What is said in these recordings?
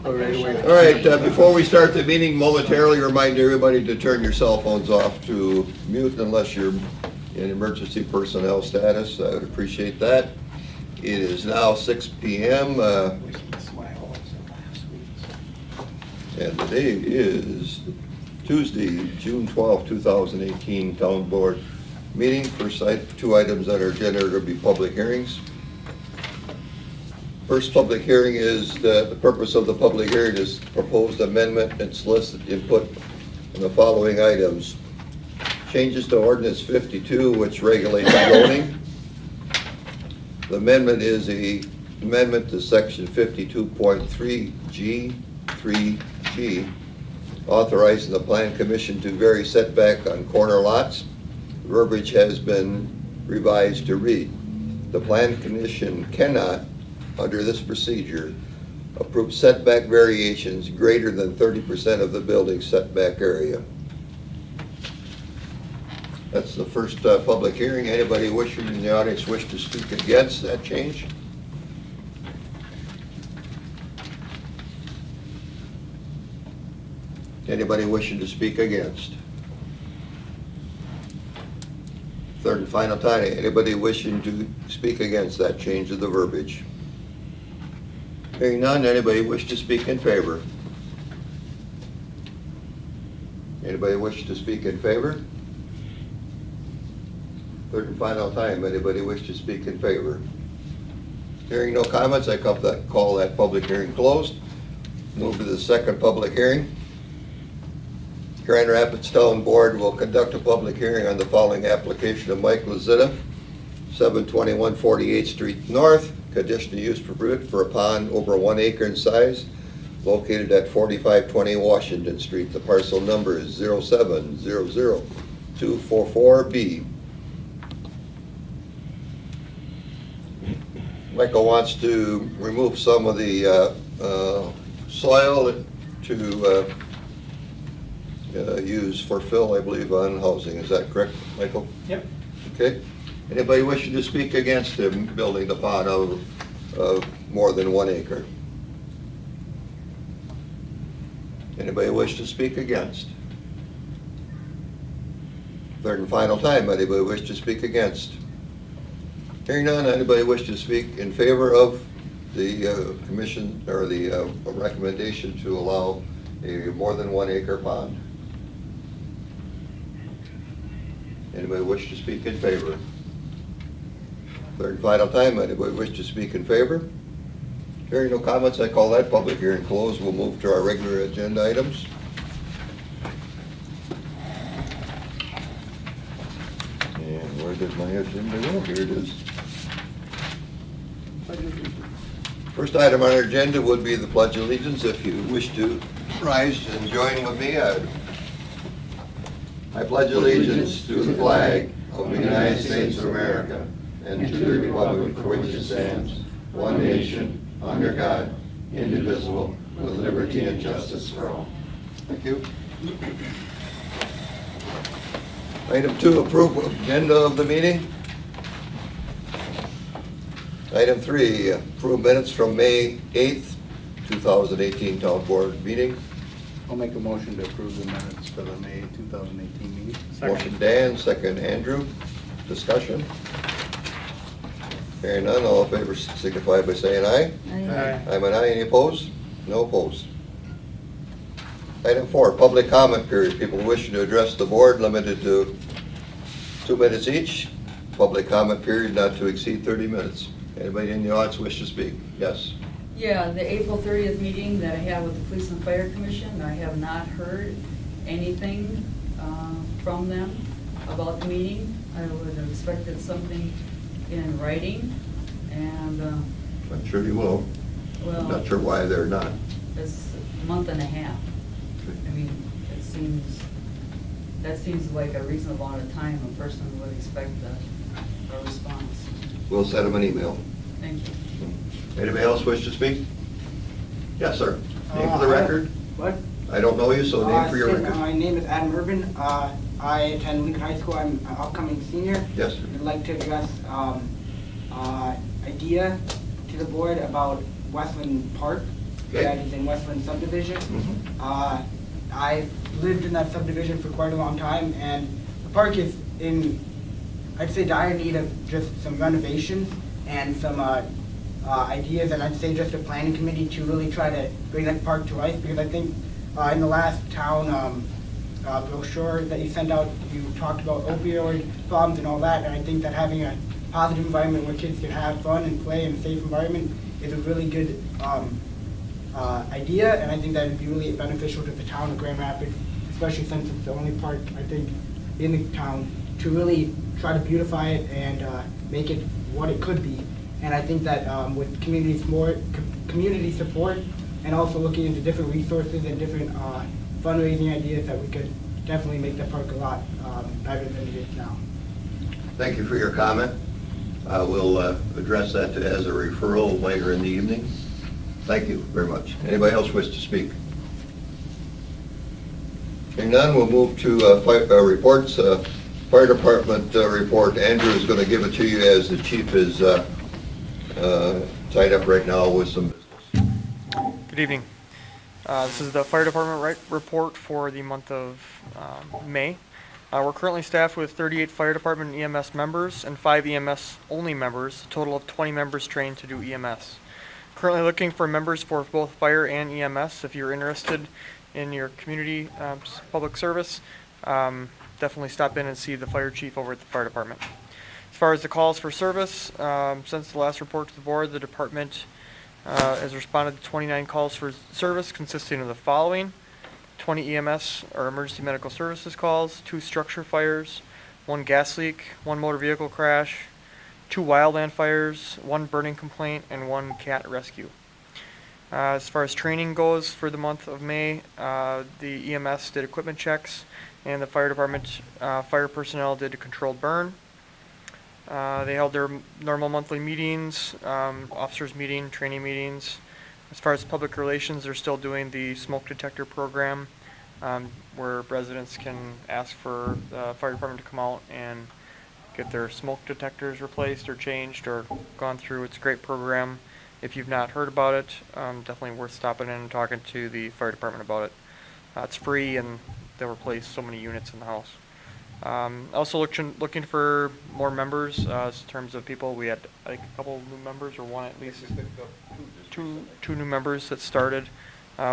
All right, before we start the meeting, momentarily remind everybody to turn your cell phones off to mute unless you're in emergency personnel status. I would appreciate that. It is now 6 p.m. And the date is Tuesday, June 12, 2018, Town Board meeting. First, two items on our agenda are going to be public hearings. First public hearing is the purpose of the public hearing is proposed amendment and solicit input on the following items. Changes to Ordinance 52, which regulates zoning. The amendment is an amendment to Section 52.3G, 3G, authorizing the Plan Commission to vary setback on corner lots. Verbiage has been revised to read: the Plan Commission cannot, under this procedure, approve setback variations greater than 30% of the building setback area. That's the first public hearing. Anybody wishing in the audience wish to speak against that change? Anybody wishing to speak against? Third and final time, anybody wishing to speak against that change of the verbiage? Hearing none, anybody wish to speak in favor? Anybody wish to speak in favor? Third and final time, anybody wish to speak in favor? Hearing no comments, I call that public hearing closed. Move to the second public hearing. Grand Rapids Town Board will conduct a public hearing on the following application of Mike Lazita, 721 48th Street North, conditional use permit for a pond over 1 acre in size, located at 4520 Washington Street. The parcel number is 0700244B. Michael wants to remove some of the soil to use for fill, I believe, on housing. Is that correct, Michael? Yep. Okay. Anybody wishing to speak against him building the pond of more than 1 acre? Anybody wish to speak against? Third and final time, anybody wish to speak against? Hearing none, anybody wish to speak in favor of the commission or the recommendation to allow a more than 1 acre pond? Anybody wish to speak in favor? Third and final time, anybody wish to speak in favor? Hearing no comments, I call that public hearing closed. We'll move to our regular agenda items. And where did my agenda go? Here it is. First item on our agenda would be the Pledge of Allegiance. If you wish to rise and join with me, I pledge allegiance to the flag of the United States of America and to the republic for which it stands, one nation, under God, indivisible, with liberty and justice for all. Thank you. Item 2, approval of agenda of the meeting. Item 3, approve minutes from May 8th, 2018 Town Board meeting. I'll make a motion to approve the minutes for the May 2018 meeting. Motion Dan, second Andrew. Discussion. Hearing none, all in favor signify by saying aye. Aye. I'm an aye. Any opposed? No opposed. Item 4, public comment period. People wishing to address the board limited to 2 minutes each. Public comment period not to exceed 30 minutes. Anybody in the audience wish to speak? Yes. Yeah, the April 30th meeting that I had with the Police and Fire Commission, I have not heard anything from them about the meeting. I would have expected something in writing, and I'm sure you will. well, I'm not sure why they're not. it's a month and a half. I mean, that seems like a reasonable amount of time a person would expect a response. We'll send them an email. Thank you. Anybody else wish to speak? Yes, sir. Name for the record. What? I don't know you, so name for your record. My name is Adam Urban. I attend Lincoln High School. I'm an upcoming senior. Yes, sir. I'd like to address idea to the board about Westland Park, Okay. that is in Westland subdivision. Mhm. I've lived in that subdivision for quite a long time, and the park is in, I'd say, dire need of just some renovation and some ideas, and I'd say just a planning committee to really try to bring that park to life, because I think in the last town brochure that you sent out, you talked about opioid problems and all that, and I think that having a positive environment where kids can have fun and play in a safe environment is a really good idea, and I think that would be really beneficial to the town of Grand Rapids, especially since it's the only park, I think, in the town, to really try to beautify it and make it what it could be. And I think that with community support, and also looking into different resources and different fundraising ideas, that we could definitely make the park a lot better than it is now. Thank you for your comment. We'll address that as a referral later in the evening. Thank you very much. Anybody else wish to speak? Hearing none, we'll move to reports. Fire Department report. Andrew is going to give it to you as the chief is tied up right now with some business. Good evening. This is the Fire Department report for the month of May. We're currently staffed with 38 Fire Department EMS members and 5 EMS only members, a total of 20 members trained to do EMS. Currently looking for members for both fire and EMS. If you're interested in your community public service, definitely stop in and see the fire chief over at the fire department. As far as the calls for service, since the last report to the board, the department has responded to 29 calls for service, consisting of the following: 20 EMS or emergency medical services calls, 2 structure fires, 1 gas leak, 1 motor vehicle crash, 2 wildland fires, 1 burning complaint, and 1 cat rescue. As far as training goes for the month of May, the EMS did equipment checks, and the fire department fire personnel did a controlled burn. They held their normal monthly meetings, officers meeting, training meetings. As far as public relations, they're still doing the smoke detector program, where residents can ask for the fire department to come out and get their smoke detectors replaced or changed or gone through. It's a great program. If you've not heard about it, definitely worth stopping in and talking to the fire department about it. It's free, and they'll replace so many units in the house. Also looking for more members in terms of people. We had like a couple new members, or one at least. Two new members that started,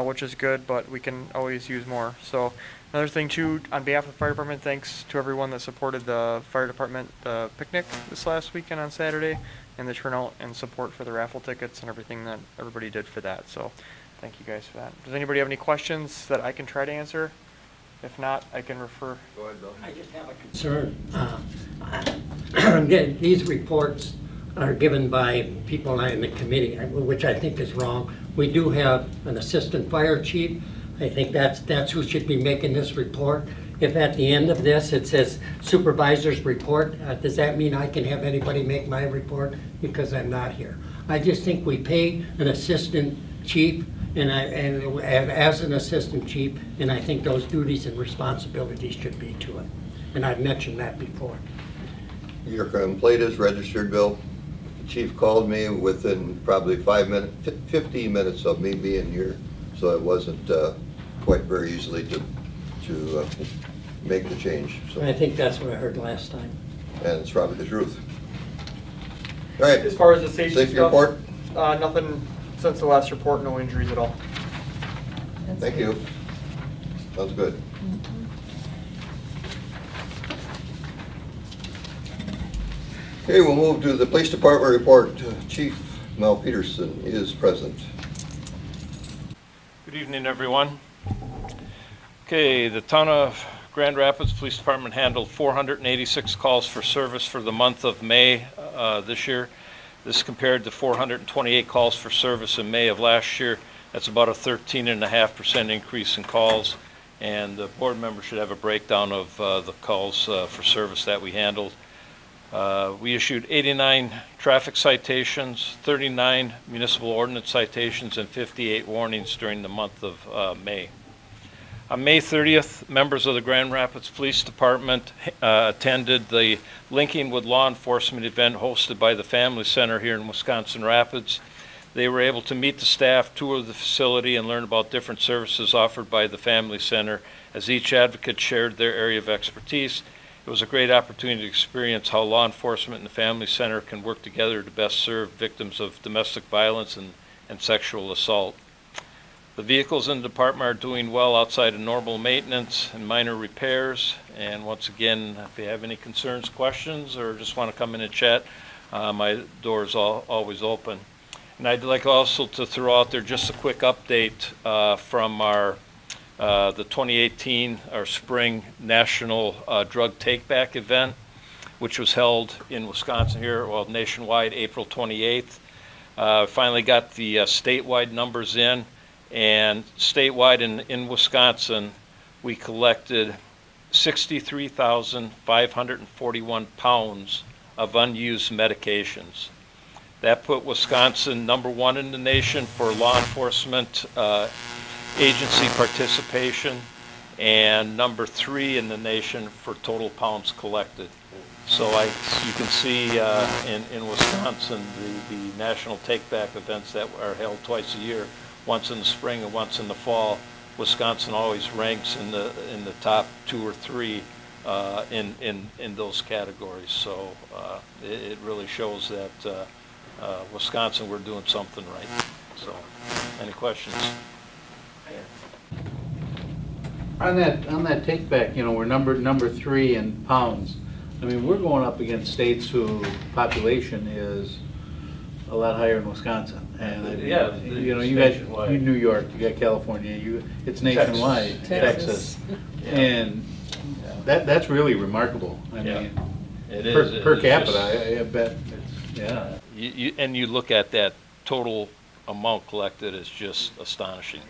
which is good, but we can always use more. So another thing too, on behalf of the fire department, thanks to everyone that supported the fire department picnic this last weekend on Saturday, and the turnout and support for the raffle tickets and everything that everybody did for that. So thank you guys for that. Does anybody have any questions that I can try to answer? If not, I can refer. Go ahead, Bill. I just have a concern. These reports are given by people in the committee, which I think is wrong. We do have an assistant fire chief. I think that's who should be making this report. If at the end of this it says supervisor's report, does that mean I can have anybody make my report because I'm not here? I just think we pay an assistant chief and as an assistant chief, and I think those duties and responsibilities should be to it. And I've mentioned that before. Your complaint is registered, Bill. The chief called me within probably 15 minutes of me being here, so it wasn't quite very easily to make the change. So, I think that's what I heard last time. and it's probably the truth. All right. As far as the safety stuff, report. nothing since the last report. No injuries at all. Thank you. Sounds good. Okay, we'll move to the police department report. Chief Mel Peterson is present. Good evening, everyone. Okay, the town of Grand Rapids Police Department handled 486 calls for service for the month of May this year. This compared to 428 calls for service in May of last year. That's about a 13.5% increase in calls, and the board members should have a breakdown of the calls for service that we handled. We issued 89 traffic citations, 39 municipal ordinance citations, and 58 warnings during the month of May. On May 30th, members of the Grand Rapids Police Department attended the Linking with Law Enforcement event hosted by the Family Center here in Wisconsin Rapids. They were able to meet the staff, tour the facility, and learn about different services offered by the Family Center as each advocate shared their area of expertise. It was a great opportunity to experience how law enforcement and the Family Center can work together to best serve victims of domestic violence and sexual assault. The vehicles in the department are doing well outside of normal maintenance and minor repairs. And once again, if you have any concerns, questions, or just want to come in and chat, my door is always open. And I'd like also to throw out there just a quick update from our the 2018, our spring national drug take-back event, which was held in Wisconsin here, well, nationwide, April 28th. Finally got the statewide numbers in, and statewide in Wisconsin, we collected 63,541 pounds of unused medications. That put Wisconsin #1 in the nation for law enforcement agency participation, and #3 in the nation for total pounds collected. So you can see in Wisconsin, the national take-back events that are held twice a year, once in the spring and once in the fall. Wisconsin always ranks in the top 2 or 3 in those categories. So it really shows that Wisconsin, we're doing something right. So, any questions? On that take back, you know, we're number 3 in pounds. I mean, we're going up against states whose population is a lot higher in Wisconsin. And I mean, Yeah, you know, it's you got nationwide. New York, you got California, it's nationwide, Texas. Yeah. And that's really remarkable. I Yeah. mean, It is. per It's capita, just- I bet it's, yeah. And you look at that total amount collected, it's just astonishing.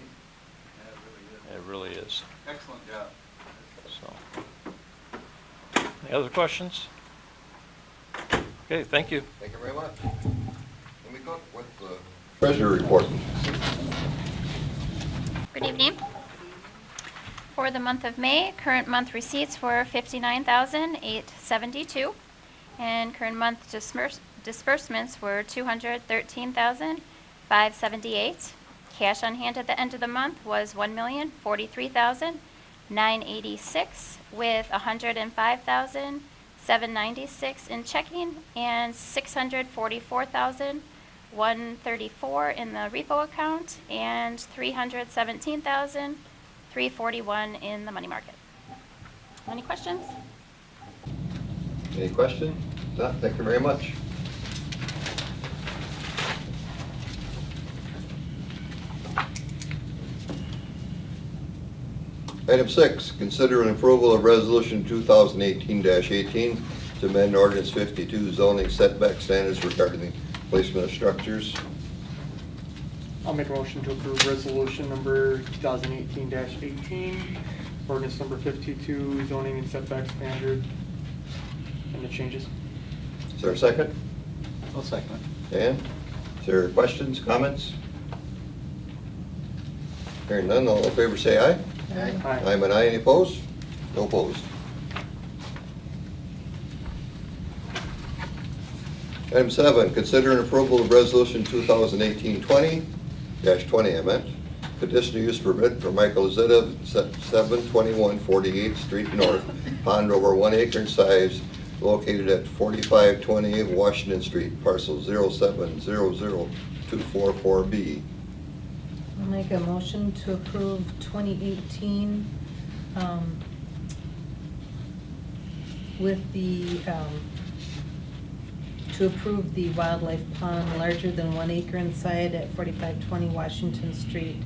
It really is. Excellent job. So, any other questions? Okay, thank you. Thank you very much. Let me go with the treasurer report. Good evening. For the month of May, current month receipts were $59,872, and current month disbursements were $213,578. Cash on hand at the end of the month was $1,043,986, with $105,796 in checking and $644,134 in the repo account and $317,341 in the money market. Any questions? Any questions? No, thank you very much. Item 6, consider an approval of resolution 2018-18 to amend ordinance 52 zoning setback standards regarding the placement of structures. I'll make a motion to approve resolution number 2018-18, ordinance number 52, zoning and setback standard, and the changes. Is there a second? I'll second it. Dan, is there questions, comments? Hearing none, all in favor say aye. Aye. I'm an aye, any opposed? No opposed. Item 7, consider an approval of resolution 2018-20, I meant, conditional use permit for Michael Zeta, 721 48th Street North, pond over 1 acre in size, located at 4528 Washington Street, parcel 0700244B. I'll make a motion to approve 2018 with the, to approve the wildlife pond larger than 1 acre inside at 4520 Washington Street.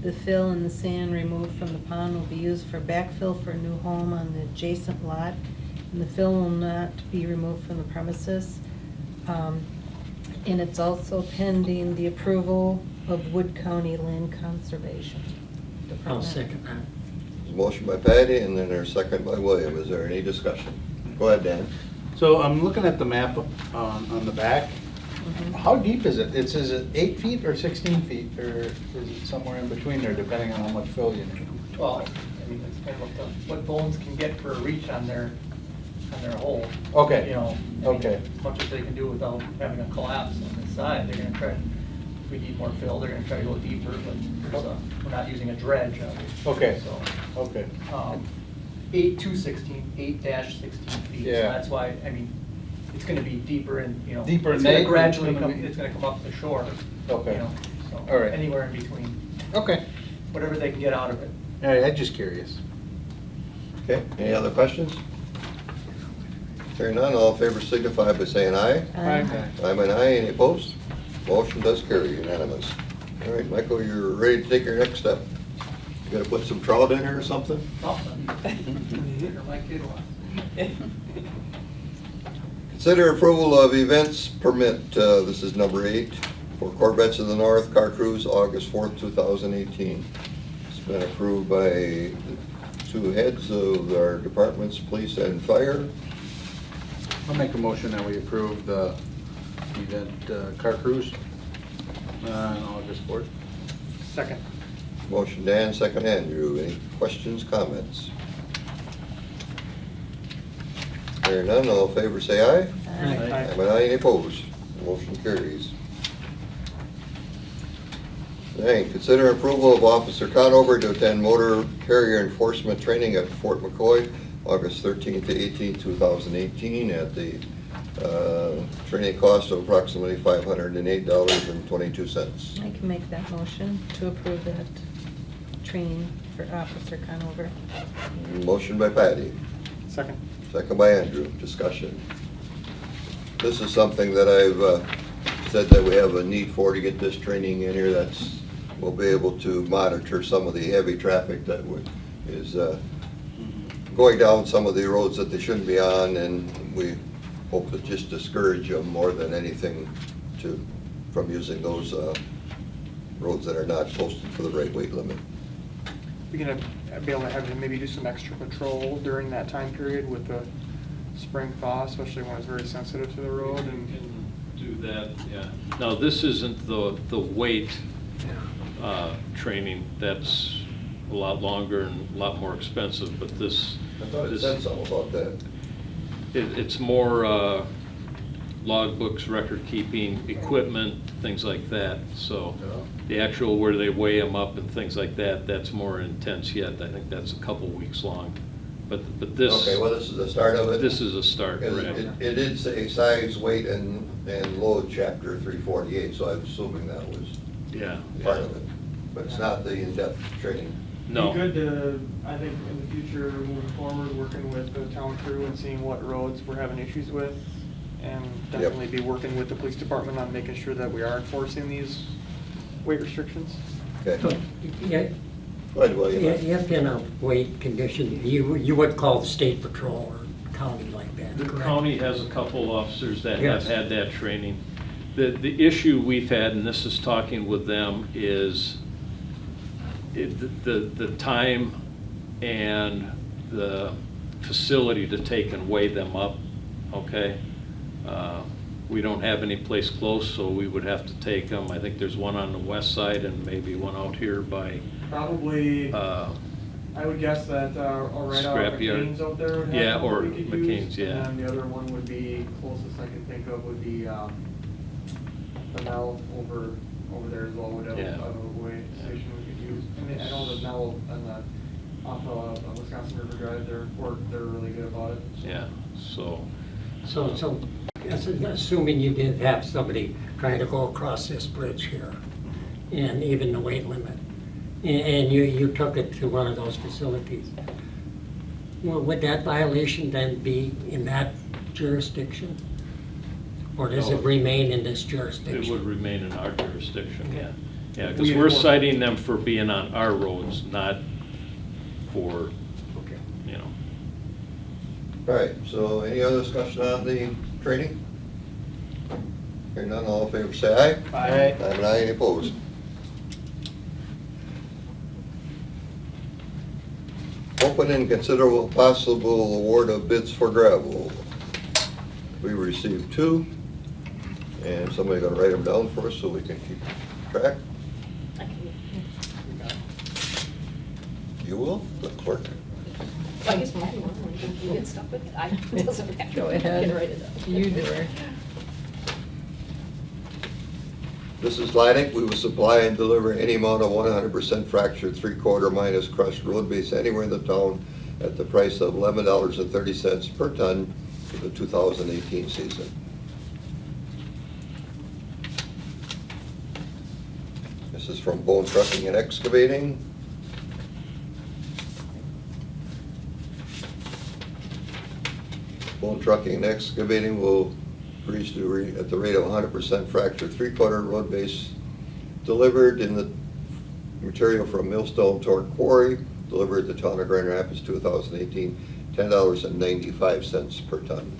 The fill and the sand removed from the pond will be used for backfill for a new home on the adjacent lot, and the fill will not be removed from the premises. And it's also pending the approval of Wood County Land Conservation I'll Department. second that. Motion by Patty, and then there's second by William. Is there any discussion? Go ahead, Dan. So I'm looking at the map on the back. Mhm. How deep is it? Is it 8 feet or 16 feet, or is it somewhere in between there, depending on how much fill you need? Well, I mean, it's kind of what bones can get for a reach on their hole. Okay. You know, I mean, Okay. as much as they can do without having a collapse on the side, they're gonna try to we need more fill, they're gonna try to go deeper, but there's we're not using a dredge, obviously. Okay. So, Okay. 8 to 16, 8-16 feet. So Yeah. that's why, I mean, it's gonna be deeper and, you know. Deeper It's in gonna May? gradually come, it's gonna come up the shore. Okay. You know, so. All right. Anywhere in between, Okay. whatever they can get out of it. All right, I'm just curious. Okay, any other questions? Hearing none, all in favor signify by saying aye. I'm an aye, any opposed? Motion does carry unanimous. All right, Michael, you're ready to take your next step. You gotta put some trout in there or something? Something. Or my kid wants. Consider approval of events permit, this is number 8, for Corvettes of the North Car Cruise, August 4th, 2018. It's been approved by the 2 heads of our departments, police and fire. I'll make a motion that we approve the event car cruise on August 4th. Second. Motion Dan, second Andrew. Any questions, comments? Hearing none, all in favor say aye. Aye. I'm an aye, any opposed? Motion carries. Nine, consider approval of Officer Conover to attend motor carrier enforcement training at Fort McCoy, August 13th to 18th, 2018, at the training cost of approximately $508.22. I can make that motion to approve that training for Officer Conover. Motion by Patty, Second. second by Andrew. Discussion. This is something that I've said that we have a need for to get this training in here. We'll be able to monitor some of the heavy traffic that is going down some of the roads that they shouldn't be on, and we hope to just discourage them more than anything from using those roads that are not posted for the right weight limit. We're gonna be able to have them maybe do some extra patrol during that time period with the spring thaw, especially when it's very sensitive to the road and. Do that, yeah. Now, this isn't the weight training, that's a lot longer and a lot more expensive, but this. I thought it said something about that. It's more logbooks, record keeping, equipment, things like that. So the actual where they weigh them up and things like that, that's more intense yet. I think that's a couple weeks long. But this. Okay, well, this is the start of it? This is a start, It correct? it did say size, weight, and load, chapter 348, so I'm assuming that was Yeah. part of it. But it's not the in-depth training. No. Be good to, I think, in the future, moving forward, working with the town crew and seeing what roads we're having issues with. And definitely be working with the police department on making sure that we are enforcing these weight restrictions. Okay. So, yeah, Go ahead, William. if in a weight condition, you would call the state patrol or county like that, The correct? county has a couple officers that have Yes. had that training. The issue we've had, and this is talking with them, is the time and the facility to take and weigh them up, okay? We don't have any place close, so we would have to take them. I think there's one on the west side and maybe one out here by, Probably, uh, I would guess that, right out Scrapyard. McCain's out there would have Yeah, one or we could McCain's, use. yeah. And then the other one would be, closest I can think of would be, the Mel over there as well, would have Yeah. a way station we could use. I mean, I know the Mel and the, off of Wisconsin River Drive, they're really good about it. yeah, so. So, assuming you did have somebody trying to go across this bridge here, and even the weight limit, and you took it to one of those facilities, well, would that violation then be in that jurisdiction? Or does it No. remain in this It jurisdiction? would remain in our jurisdiction, yeah. Yeah, We because we're enforce- citing them for being on our roads, not for, Okay. you know. All right, so any other discussion on the training? Hearing none, all in favor say aye. Aye. I'm an aye, any opposed? Open and considerable possible award of bids for gravel. We received 2, and somebody gonna write them down for us so we can keep track? You will, the clerk? I guess mine were, when you get stuck with it, it doesn't matter. Go I ahead. can write it up. You do it. This is Leidig. We will supply and deliver any amount of 100% fractured 3/4 minus crushed road base anywhere in the town at the price of $11.30 per ton for the 2018 season. This is from Bone Trucking and Excavating. Bone Trucking and Excavating will produce at the rate of 100% fractured 3/4 road base delivered in the material from Millstone Torque Quarry, delivered to town of Grand Rapids 2018, $10.95 per ton.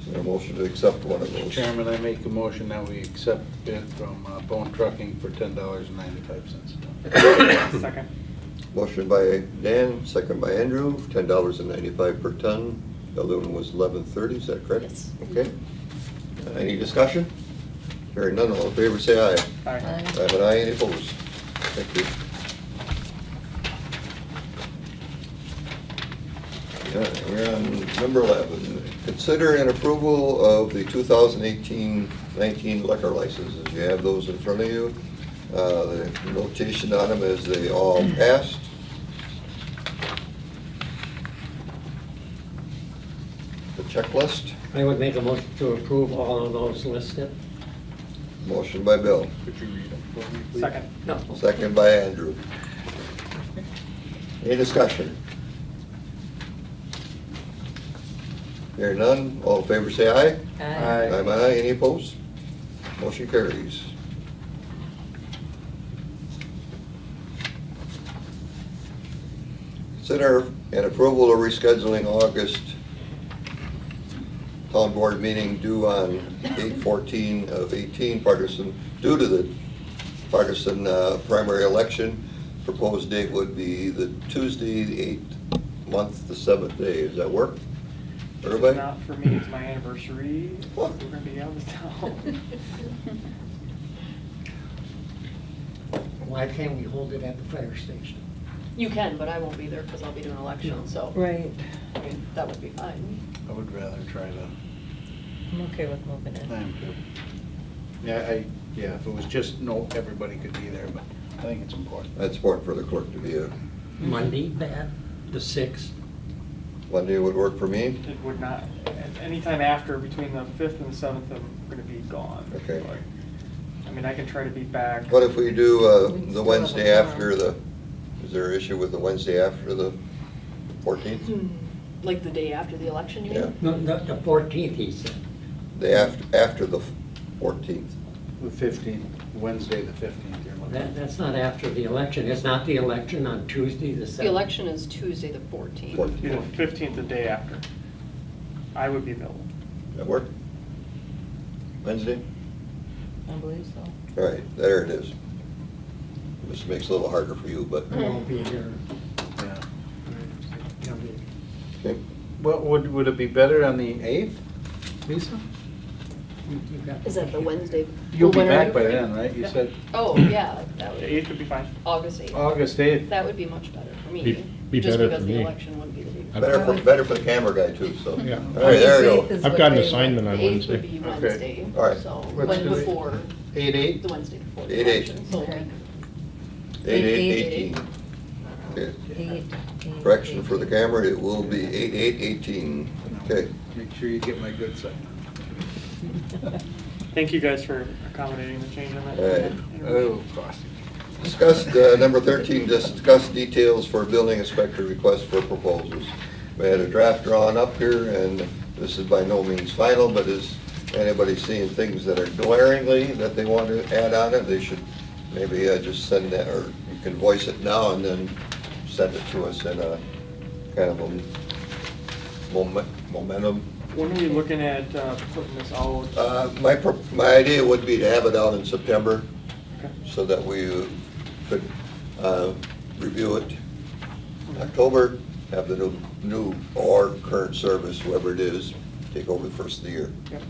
Is there a motion to accept one of Mr. those? Chairman, I make a motion that we accept bid from Bone Trucking for $10.95 a ton. Second. Motion by Dan, second by Andrew, $10.95 per ton. The other one was $11.30, is that correct? Yes. Okay. Any discussion? Hearing none, all in favor say aye. Aye. Aye. I have an aye, any opposed? Thank you. Yeah, we're on number 11. Consider an approval of the 2018-19 liquor licenses. You have those in front of you. The notation on them is they all passed. The checklist, I would make a motion to approve all of those listed. motion by Bill, Could you read them for me, please? Second. No. second by Andrew. Any discussion? Hearing none, all in favor say aye. Aye. I'm aye, any opposed? Motion carries. Consider an approval of rescheduling August town board meeting due on 8/14 of 18, partisan, due to the partisan primary election. Proposed date would be the Tuesday, the 8th month, the 7th day. Does that work? Everybody? Not for me, it's my anniversary. We're What? gonna be out of town. Why can't we hold it at the fire station? You can, but I won't be there because I'll be doing election, so, Right. I mean, that would be fine. I would rather try to, I'm okay with moving it. I'm good. Yeah, if it was just, no, everybody could be there, but I think it's important. That's important for the clerk to be a, Monday, bad, the 6th. Monday would work for me. It would not, anytime after, between the 5th and the 7th, I'm gonna be gone. Okay. I mean, I can try to be back. What if we do We can the still have a Wednesday forum. after the, is there an issue with the Wednesday after the 14th? Like the day after the election, you Yeah. mean? No, the 14th, he said. The after the 14th. The 15th, Wednesday, the 15th, you're looking. That's not after the election. It's not the election on Tuesday, the 7th. The election is Tuesday, the 14th. 14th. Be the 15th, the day after. I would be available. That work? Wednesday? I believe so. All right, there it is. This makes it a little harder for you, but, I won't be here. Yeah. okay. Well, would it be better on the 8th, Lisa? You got- Is that the Wednesday? You'll be When are back you by free? then, right? You Yeah. said Oh, yeah, that The would, 8th would be fine. August 8th. August 8th. That would be much better for me. Be Just better because for the me. election wouldn't be the day. Better for the camera guy too, so. Yeah. All right, there we August 8th go. is I've what got an they assignment want. on The 8th would Wednesday. be Okay. Wednesday, All right. so, Let's when do it. before, 8/8? the Wednesday before the 8/8. election. So, Okay. 8/8/18. Okay. 8, Correction for the camera, it will be 8/8/18. Okay. Make sure you get my good side. Thank you guys for accommodating the change on that. All right. Oh, gosh. Discussed, number 13, discuss details for building inspector request for proposals. We had a draft drawn up here, and this is by no means final, but is anybody seeing things that are glaringly that they want to add on it, they should maybe just send that, or you can voice it now and then send it to us in a kind of a momentum. When are we looking at putting this out? My idea would be to have it out in September, Okay. so that we could review it in October, have the new or current service, whoever it is, take over the first of the year. Yep.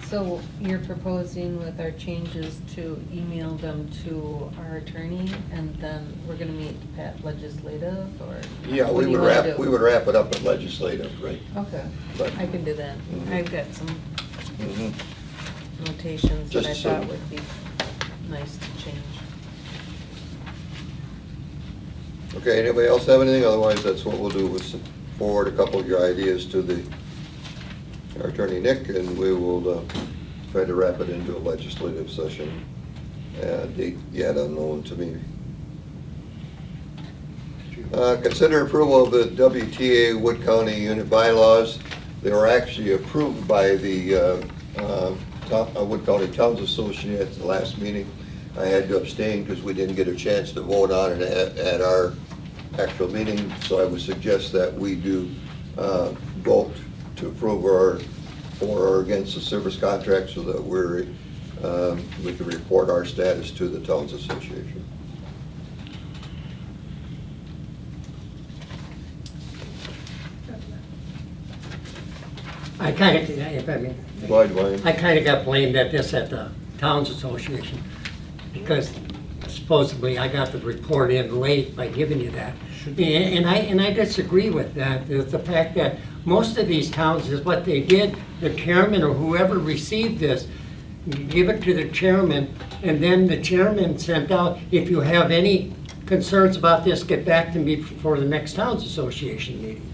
So you're proposing with our changes to email them to our attorney, and then we're gonna meet at legislative, or? Yeah, what we do you would wanna wrap, do? we would wrap it up in legislative, right? Okay, But- I can do that. Mhm. I've got some Mhm. notations that I Just thought some- would be nice to change. Okay, anybody else have anything? Otherwise, that's what we'll do, is forward a couple of your ideas to our attorney Nick, and we will try to wrap it into a legislative session. Date yet unknown to me. Consider approval of the WTA Wood County unit bylaws. They were actually approved by the Wood County Towns Association at the last meeting. I had to abstain because we didn't get a chance to vote on it at our actual meeting, so I would suggest that we do vote to approve for or against the service contract so that we can report our status to the Towns Association. I kind of, if I mean, Go ahead, Wayne. I kind of got blamed at this at the Towns Association because supposedly I got the report in late by giving you that. And I disagree with that. There's the fact that most of these towns is what they did, the chairman or whoever received this, give it to the chairman, and then the chairman sent out, if you have any concerns about this, get back to me for the next Towns Association meeting.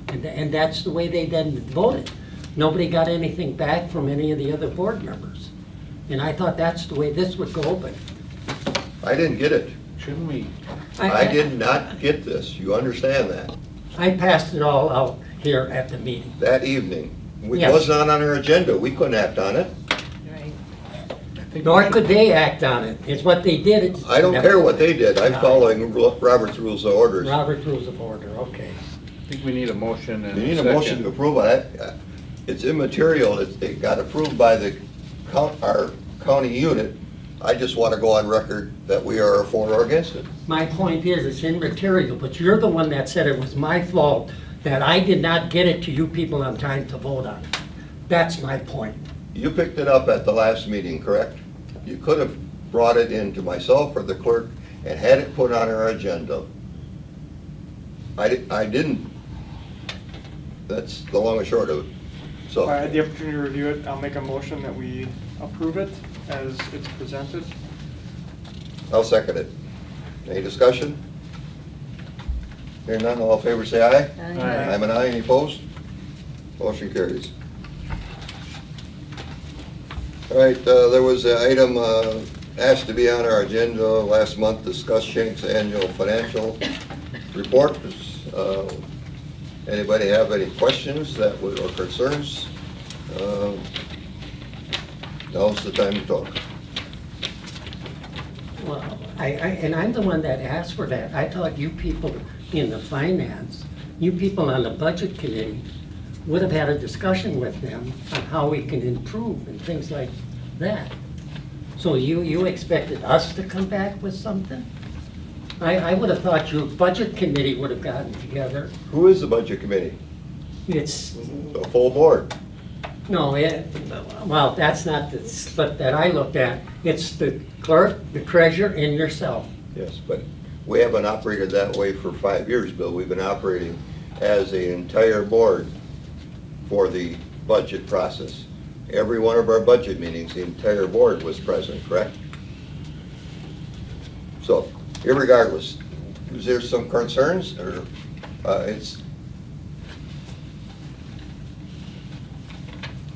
And that's the way they then voted. Nobody got anything back from any of the other board members. And I thought that's the way this would go, but I didn't get it. Shouldn't we? I did not get this. You understand that? I passed it all out here at the meeting. That evening. It Yes. was not on our agenda. We couldn't act on it. Right. Nor could they act on it. It's what they did. It's- I don't care what they did. I'm following Robert's Rules of Orders. Robert Rules of Order, okay. I think we need a motion and You a need a second. motion to approve it. It's immaterial. It got approved by our county unit. I just want to go on record that we are for or against it. My point is, it's immaterial, but you're the one that said it was my fault that I did not get it to you people on time to vote on it. That's my point. You picked it up at the last meeting, correct? You could have brought it in to myself or the clerk and had it put on our agenda. I didn't. That's the long and short of it. So, I had the opportunity to review it. I'll make a motion that we approve it as it's presented. I'll second it. Any discussion? Hearing none, all in favor say aye. Aye. I'm an aye, any opposed? Motion carries. All right, there was an item asked to be on our agenda last month, discuss Shank's annual financial report. Anybody have any questions or concerns? Now's the time to talk. Well, and I'm the one that asked for that. I thought you people in the finance, you people on the budget committee would have had a discussion with them on how we can improve and things like that. So you expected us to come back with something? I would have thought your budget committee would have gotten together. Who is the budget committee? It's, A full board. no, well, that's not the slip that I looked at. It's the clerk, the treasurer, and yourself. Yes, but we haven't operated that way for 5 years, Bill. We've been operating as an entire board for the budget process. Every one of our budget meetings, the entire board was present, correct? So, irregardless, is there some concerns, or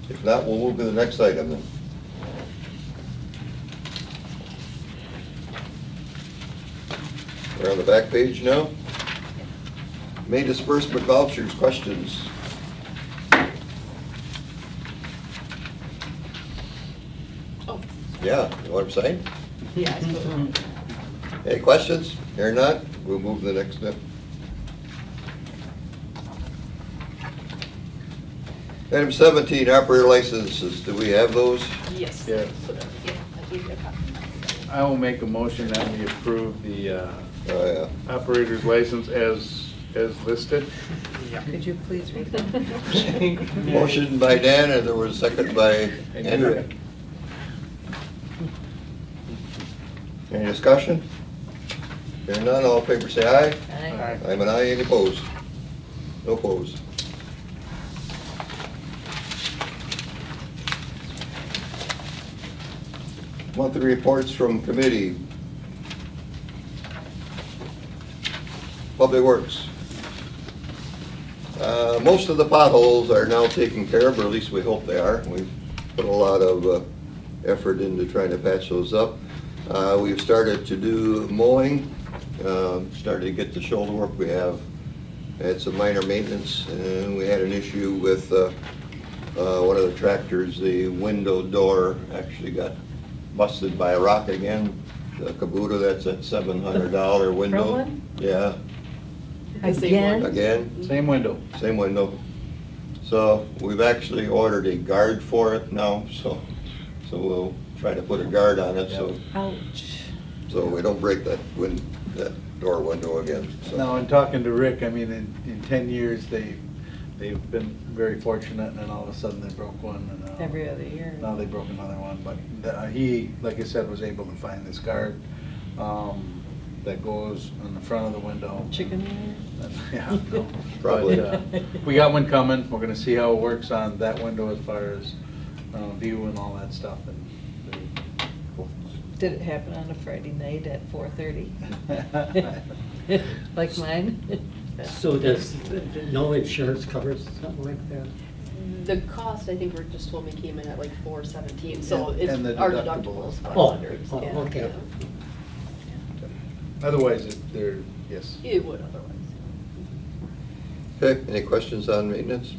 if not, we'll move to the next item then. We're on the back page now. May disbursement vouchers, questions? Oh. Yeah, you know what I'm saying? Yeah, I suppose. Any questions? Here not, we'll move to the next step. Item 17, operator licenses. Do we have those? Yes. Yeah. Yeah, I gave you a copy. I will make a motion that we approve the Oh, operator's license as listed. Could you please read that? yeah. Motion by Dan, and there was a second by Andrew. Any discussion? Hearing none, all in favor say aye. Aye. I'm an aye, any opposed? No opposed. Monthly reports from committee. Public Works. Most of the potholes are now taken care of, or at least we hope they are. We've put a lot of effort into trying to patch those up. We've started to do mowing, started to get the shoulder work. We have had some minor maintenance, and we had an issue with one of the tractors. The window door actually got busted by a rock again. The Kubota, that's that $700 window. Front one? Yeah, Again? again. Same window. Same window. So we've actually ordered a guard for it now, so we'll try to put a guard on it, Ouch. so we don't break that door window again. So Now, in talking to Rick, I mean, in 10 years, they've been very fortunate, and then all of a sudden they broke one, and Every other year. now they broke another one, but he, like I said, was able to find this guard that goes on the front of the window. Chicken wing? Yeah, no. Probably. But, we got one coming. We're gonna see how it works on that window as far as view and all that stuff. And Did it happen on a Friday night at 4:30? Like mine? So does, no insurance covers something like that? The cost, I think we're just told me came in at like $417, so And- it's, and the our deductible deductible is is $500. Oh, yeah, okay. Otherwise, they're, yes. yeah. It would otherwise. Okay, any questions on maintenance?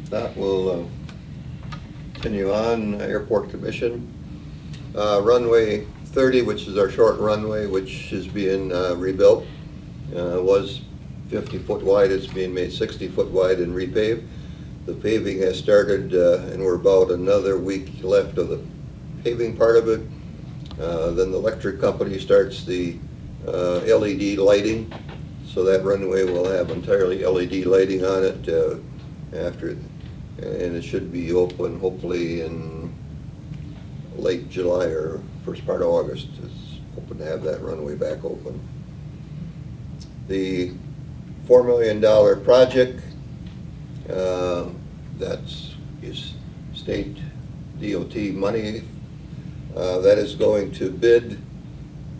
That will continue on. Airport Commission. Runway 30, which is our short runway, which is being rebuilt, was 50 foot wide. It's being made 60 foot wide and repaved. The paving has started, and we're about another week left of the paving part of it. Then the electric company starts the LED lighting, so that runway will have entirely LED lighting on it after, and it should be open hopefully in late July or first part of August. It's hoping to have that runway back open. The $4 million project, that's is state DOT money. That is going to bid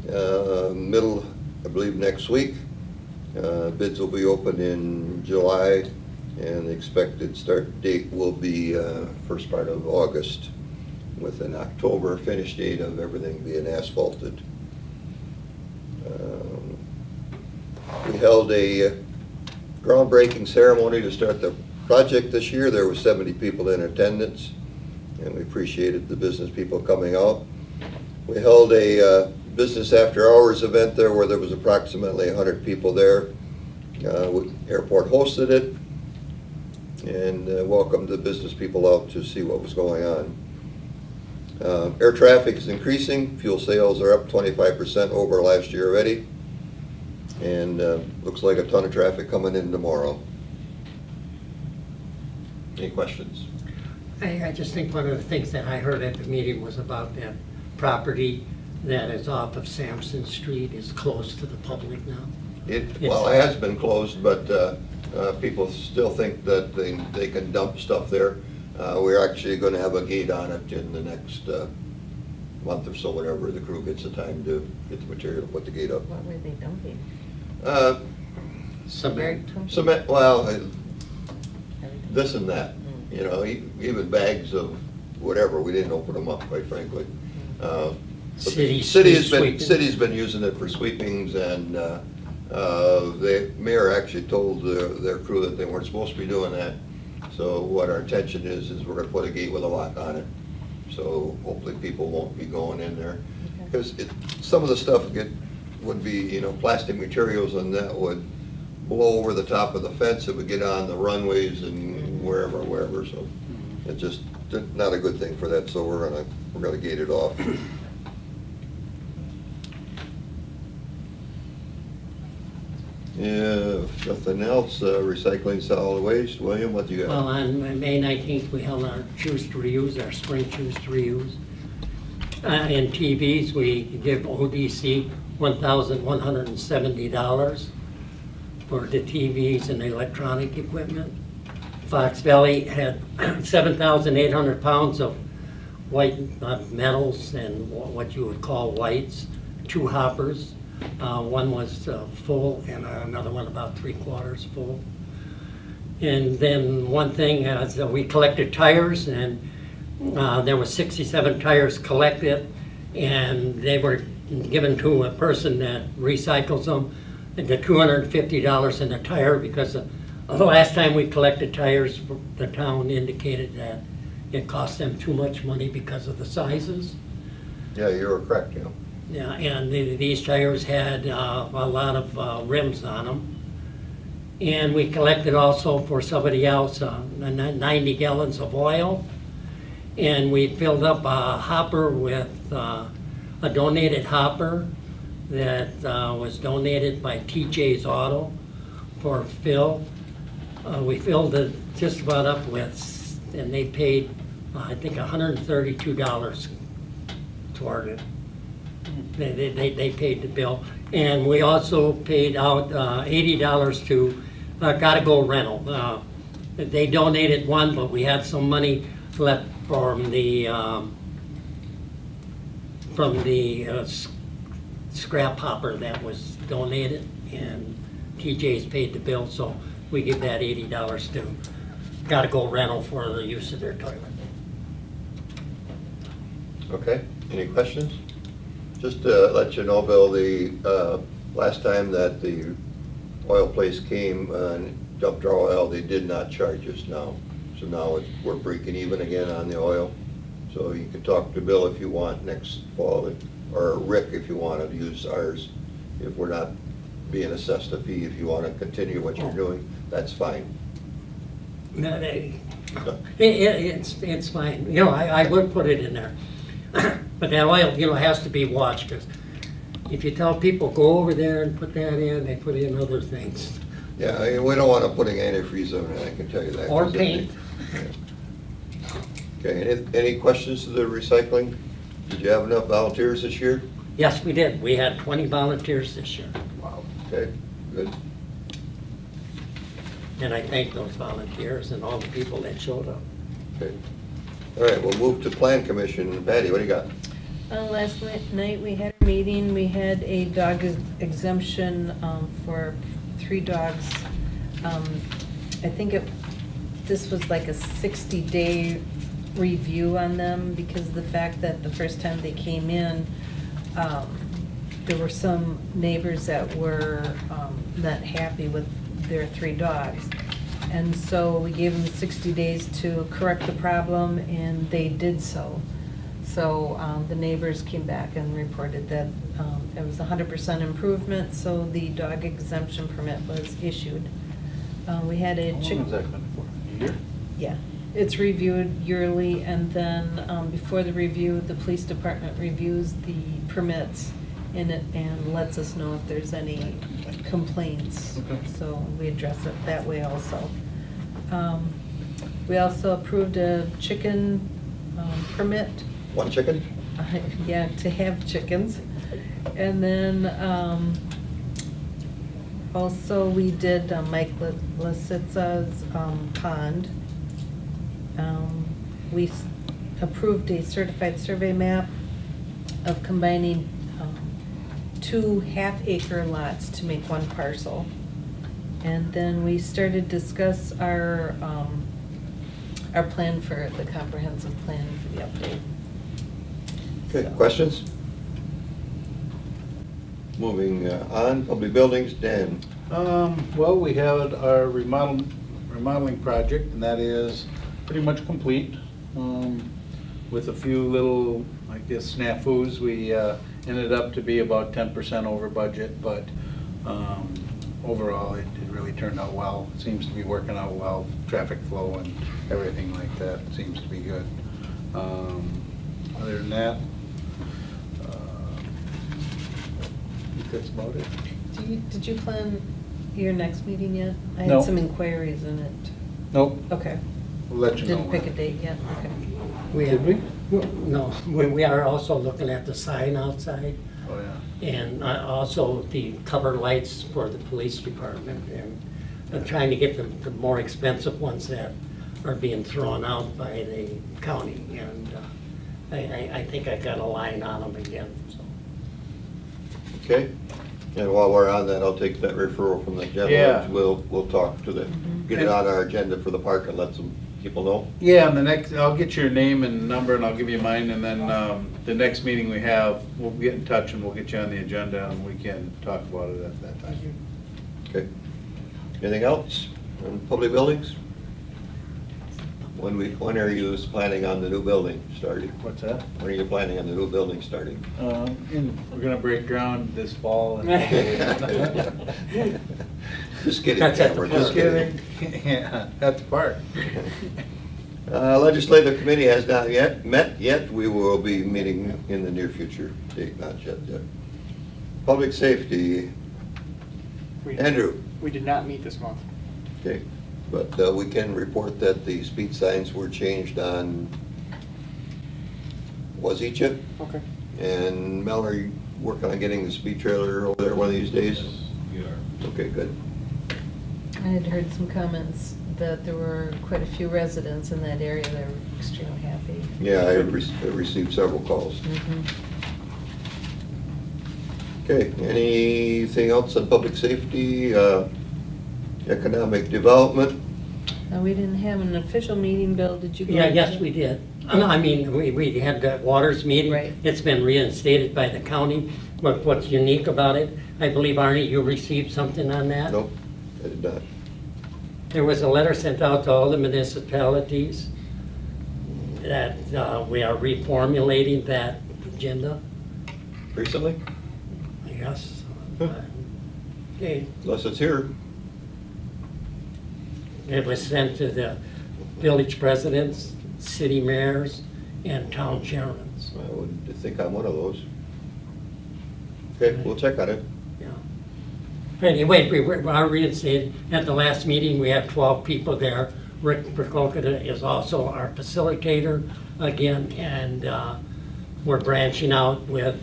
middle, I believe, next week. Bids will be open in July, and the expected start date will be first part of August, with an October finish date of everything being asphalted. We held a groundbreaking ceremony to start the project this year. There were 70 people in attendance, and we appreciated the business people coming out. We held a business after hours event there where there was approximately 100 people there. Airport hosted it and welcomed the business people out to see what was going on. Air traffic is increasing. Fuel sales are up 25% over last year already, and looks like a ton of traffic coming in tomorrow. Any questions? I just think one of the things that I heard at the meeting was about that property that is off of Sampson Street is closed to the public now. Well, it has been closed, but people still think that they can dump stuff there. We're actually going to have a gate on it in the next month or so, whenever the crew gets the time to get the material to put the gate up. What were they dumping? Cement. Cement, well, this and that, you know, even bags of whatever, we didn't open them up, quite frankly. But the city's been using it for sweepings, and the mayor actually told their crew that they weren't supposed to be doing that. So what our intention is we're gonna put a gate with a lock on it. So hopefully people won't be going in there. Because some of the stuff would be, you know, plastic materials, and that would blow over the top of the fence. It would get on the runways and wherever, so it's just not a good thing for that, so we're gonna gate it off. Yeah, if nothing else, recycling solid waste. William, what do you got? Well, on May 19th, we held our Choose to Reuse, our spring Choose to Reuse. In TVs, we give ODC $1,170 for the TVs and the electronic equipment. Fox Valley had 7,800 pounds of white metals and what you would call whites, 2 hoppers. One was full and another one about 3/4 full. And then one thing is that we collected tires, and there were 67 tires collected, and they were given to a person that recycles them. And the $250 in a tire, because the last time we collected tires, the town indicated that it cost them too much money because of the sizes. Yeah, you were correct, yeah. Yeah, and these tires had a lot of rims on them. And we collected also for somebody else 90 gallons of oil. And we filled up a hopper with a donated hopper that was donated by TJ's Auto for fill. We filled it just about up with, and they paid, I think, $132 toward it. They paid the bill. And we also paid out $80 to Gotta Go Rental. They donated one, but we had some money left from the scrap hopper that was donated, and TJ's paid the bill, so we give that $80 to Gotta Go Rental for the use of their toilet. Okay, any questions? Just to let you know, Bill, the last time that the oil place came and dumped our oil, they did not charge us now. So now we're breaking even again on the oil. So you can talk to Bill if you want next fall, or Rick if you want to use ours. If we're not being assessed a fee, if you want to continue what you're doing, that's fine. No, it's fine. You know, I would put it in there. But that oil, you know, has to be watched, because if you tell people, go over there and put that in, they put in other things. Yeah, I mean, we don't want to put antifreeze on it, I can tell you that. Or paint. Okay, any questions to the recycling? Did you have enough volunteers this year? Yes, we did. We had 20 volunteers this year. Wow. Okay, good. And I thank those volunteers and all the people that showed up. Okay. All right, we'll move to Plan Commission. Patty, what do you got? Last night we had a meeting, we had a dog exemption for 3 dogs. I think this was like a 60-day review on them, because of the fact that the first time they came in, there were some neighbors that were not happy with their 3 dogs. And so we gave them 60 days to correct the problem, and they did so. So the neighbors came back and reported that it was 100% improvement, so the dog exemption permit was issued. We had a How long chick. has that been for? A year? Yeah, it's reviewed yearly, and then before the review, the police department reviews the permits in it and lets us know if there's any complaints. Okay. So we address it that way also. We also approved a chicken permit. 1 chicken? Yeah, to have chickens. And then also we did Mike Lasitza's pond. We approved a certified survey map of combining 2 half-acre lots to make 1 parcel. And then we started to discuss our plan for the comprehensive plan for the update. Okay, So- questions? Moving on, public buildings, Dan. Well, we had our remodeling project, and that is pretty much complete. With a few little, I guess, snafus, we ended up to be about 10% over budget, but overall, it really turned out well. It seems to be working out well, traffic flow and everything like that seems to be good. Other than that, I think that's about it. Did you plan your next meeting yet? I No. had some inquiries in it. Nope, Okay. we'll let you know. Didn't pick a date yet? Okay. Did we? No, we are also looking at the sign outside, Oh, yeah. and also the cover lights for the police department, and trying to get the more expensive ones that are being thrown out by the county, and I think I got a line on them again, so. Okay? And while we're on that, I'll take that referral from the Yeah. gentleman. We'll talk to get it on our agenda for the park and let some people know. Yeah, and the next, I'll get your name and number, and I'll give you mine, and then the next meeting we have, we'll get in touch, and we'll get you on the agenda, and we can talk about it at that time. Okay. Anything else on public buildings? When are you planning on the new building starting? What's that? When are you planning on the new building starting? We're gonna break ground this fall. and- Just kidding, That's at the Cameron, park. just kidding. Yeah, at the park. Legislative committee has not yet met yet. We will be meeting in the near future. Date not yet. Public safety, Andrew. We did not meet this month. Okay, but we can report that the speed signs were changed on Wazeecha. Okay. And Mel, are you working on getting the speed trailer over there one of these days? We are. Okay, good. I had heard some comments that there were quite a few residents in that area that were extremely happy. Yeah, I received several calls. Mhm. Okay, anything else on public safety, economic development? We didn't have an official meeting, Bill, did you go? Yeah, to yes, that? we did. I mean, we had the waters meeting. Right. It's been reinstated by the county. What's unique about it, I believe, Arnie, you received something on that? Nope, I did not. There was a letter sent out to all the municipalities that we are reformulating that agenda, Recently? I guess. Huh. Okay, Unless it's here. it was sent to the village presidents, city mayors, and town chairmen. I would think I'm one of those. Okay, we'll check on it. Yeah. Anyway, we are reinstated. At the last meeting, we had 12 people there. Rick Prokopita is also our facilitator again, and we're branching out with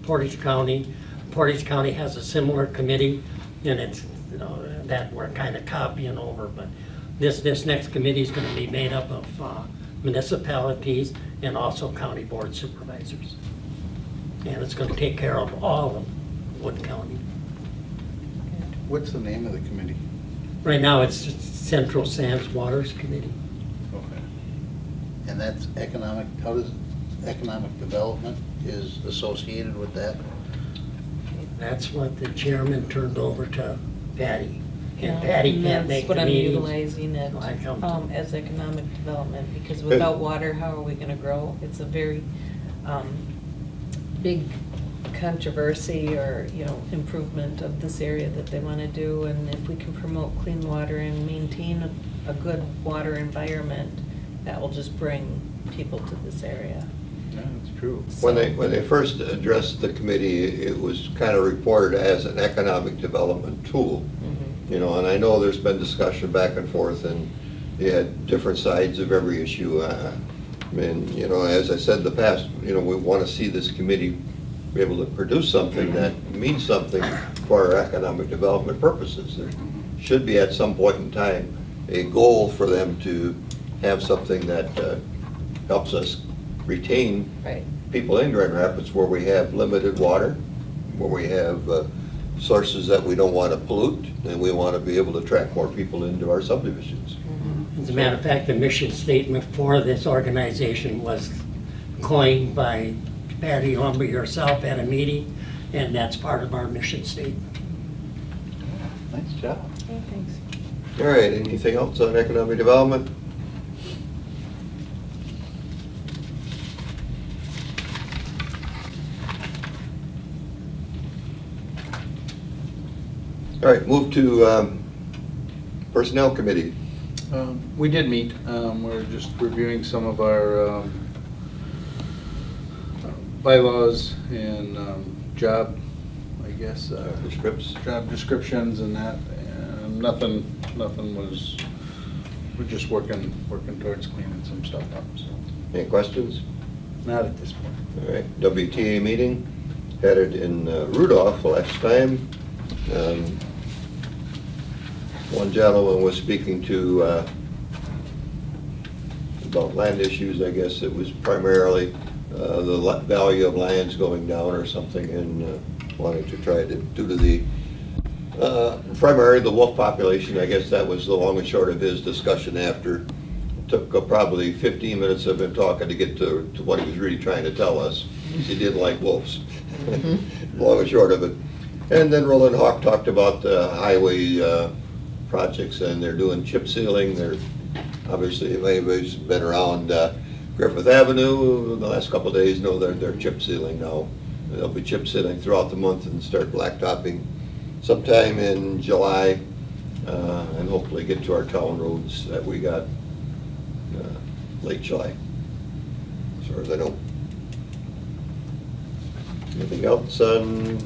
Portage County. Portage County has a similar committee, and it's, you know, that we're kind of copying over, but this next committee is going to be made up of municipalities and also county board supervisors. And it's going to take care of all of Wood County. What's the name of the committee? Right now, it's Central Sands Waters Committee. Okay. And that's economic, how does economic development is associated with that? That's what the chairman turned over to Patty. Yeah, And Patty can't make the That's what I'm meetings. utilizing it I come to- as economic development, because without water, how are we gonna grow? It's a very big controversy or, you know, improvement of this area that they wanna do, and if we can promote clean water and maintain a good water environment, that will just bring people to this area. Yeah, that's true. When they first addressed the committee, it was kind of reported as an economic development tool. Mhm. You know, and I know there's been discussion back and forth, and they had different sides of every issue. I mean, you know, as I said in the past, you know, we want to see this committee be able to produce something that means something for our economic development purposes. There should be at some point in time a goal for them to have something that helps us retain Right. people in Grand Rapids where we have limited water, where we have sources that we don't want to pollute, and we want to be able to attract more people into our subdivisions. As a matter of fact, the mission statement for this organization was coined by Patty Lumber yourself at a meeting, and that's part of our mission statement. Nice job. Okay, thanks. All right, anything else on economic development? All right, move to Personnel Committee. We did meet. We're just reviewing some of our bylaws and job, I guess, The scripts. job descriptions and that. And nothing was, we're just working towards cleaning some stuff up, so. Any questions? Not at this point. All right, WTA meeting, had it in Rudolph last time. One gentleman was speaking to about land issues, I guess it was primarily the value of lands going down or something, and wanting to try to, due to the, primarily the wolf population, I guess that was the long and short of his discussion after. Took probably 15 minutes of him talking to get to what he was really trying to tell us. He didn't like wolves, long and short of it. And then Roland Hawk talked about the highway projects, and they're doing chip sealing. They're, obviously, if anybody's been around Griffith Avenue the last couple of days, know they're chip sealing now. They'll be chip sealing throughout the month and start blacktopping sometime in July, and hopefully get to our town roads that we got late July, as far as I know. Anything else on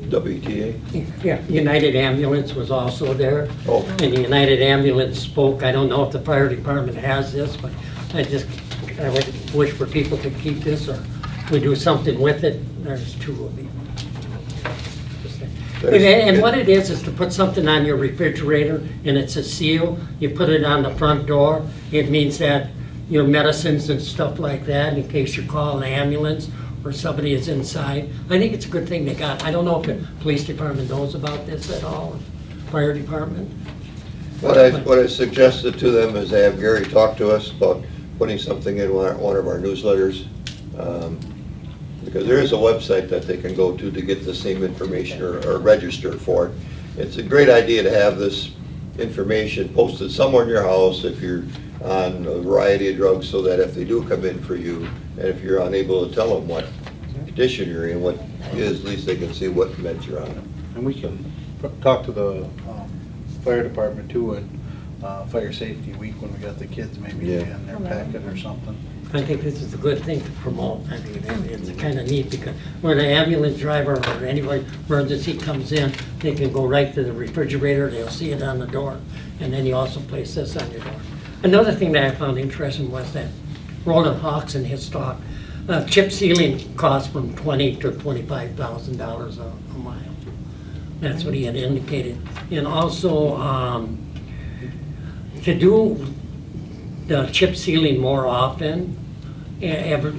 WTA? Yeah, United Ambulance was also there. Oh. And the United Ambulance spoke. I don't know if the fire department has this, but I would wish for people to keep this, or we do something with it. There's two of them. And what it is to put something on your refrigerator, and it's a seal. You put it on the front door. It means that your medicines and stuff like that, in case you call an ambulance or somebody is inside. I think it's a good thing they got. I don't know if the police department knows about this at all, fire department. What I suggested to them is have Gary talk to us about putting something in one of our newsletters. Because there is a website that they can go to get the same information or register for it. It's a great idea to have this information posted somewhere in your house if you're on a variety of drugs, so that if they do come in for you, and if you're unable to tell them what condition you're in, what it is, at least they can see what meds you're on. And we can talk to the fire department too, and Fire Safety Week when we got the kids maybe Yeah. in their packet or something. I think this is a good thing to promote. I mean, it's kind of neat because when an ambulance driver or anybody emergency comes in, they can go right to the refrigerator, they'll see it on the door, and then you also place this on your door. Another thing that I found interesting was that Roland Hawks in his talk, chip sealing costs from $20,000 to $25,000 a mile. That's what he had indicated. And also, to do the chip sealing more often, every